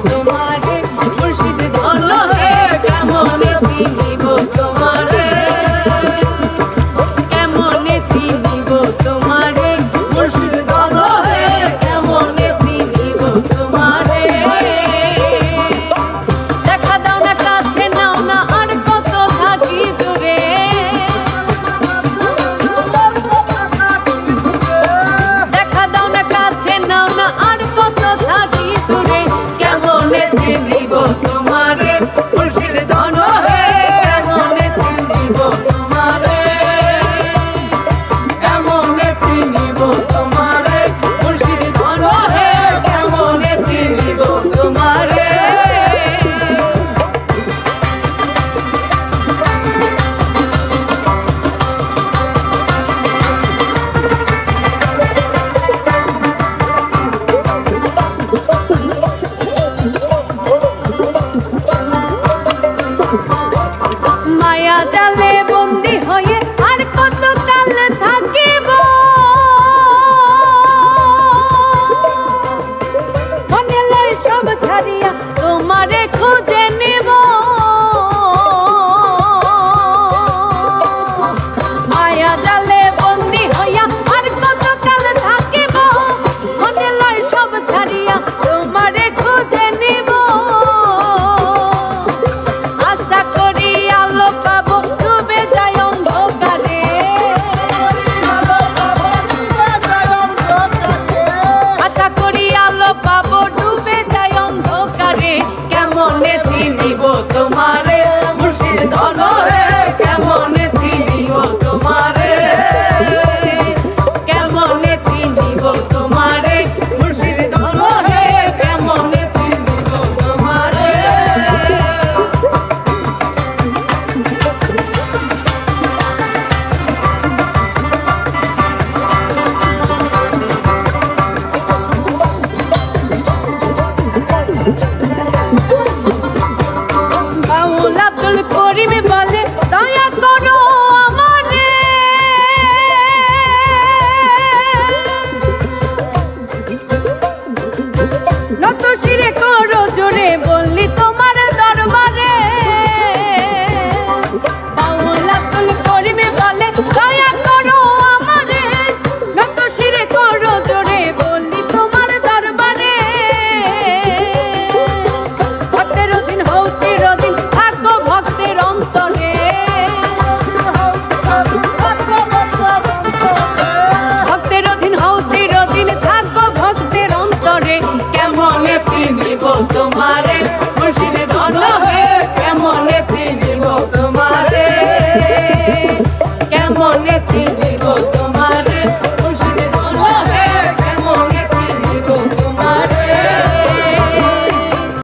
তোমারে মুর্শিদ ধন হে কেমনে চিনিব তোমারে কেমনে চিনিব তোমারে মুর্শিদ ধন হে কেমনে চিনিব তোমারে দেখা দাও না কাছে নাও না আর কত থাকি দূরে দেখা দাও না কাছে নাও না আর কত থাকি দূরে কেমনে চিনিব তোমারে মুর্শিদ ধন হে কেমনে চিনিব তোমারে কেমনে চিনিব তোমারে মুর্শিদ ধন হে কেমনে চিনিব তোমারে মায়া জালে বন্দি হয়ে আর কত কাল থাকিব মনে লয় সব ছাড়িয়া তোমারে খুঁজে নিব মায়া জালে বন্দি হইয়া আর কত কাল থাকিব মনে লয় সব ছাড়িয়া তোমারে খুঁজে নিব আশা করি আলো পাবো ডুবে যায় অন্ধকারে আশা করি আলো পাবো ডুবে যায় অন্ধকারে কেমনে চিনিব তোমারে মুর্শিদ ধন হে কেমনে চিনিব তোমারে কেমনে চিনিব তোমারে মুর্শিদ ধন হে কেমনে চিনিব তোমারে বাউল আব্দুল করিম বলে দয়া করো আমারে নত শিরে করো জোরে বললি তোমার দরবারে বাউল আব্দুল করিম বলে দয়া করো আমারে নত শিরে করো জোরে বললি তোমার দরবারে ভক্তের অধীন হও চিরদিন থাকো ভক্তের অন্তরে ভক্তের অধীন হও চিরদিন থাকো ভক্তের অন্তরে কেমনে চিনিব তোমারে মুর্শিদ ধন হে কেমনে চিনিব তোমারে কেমনে চিনিব তোমারে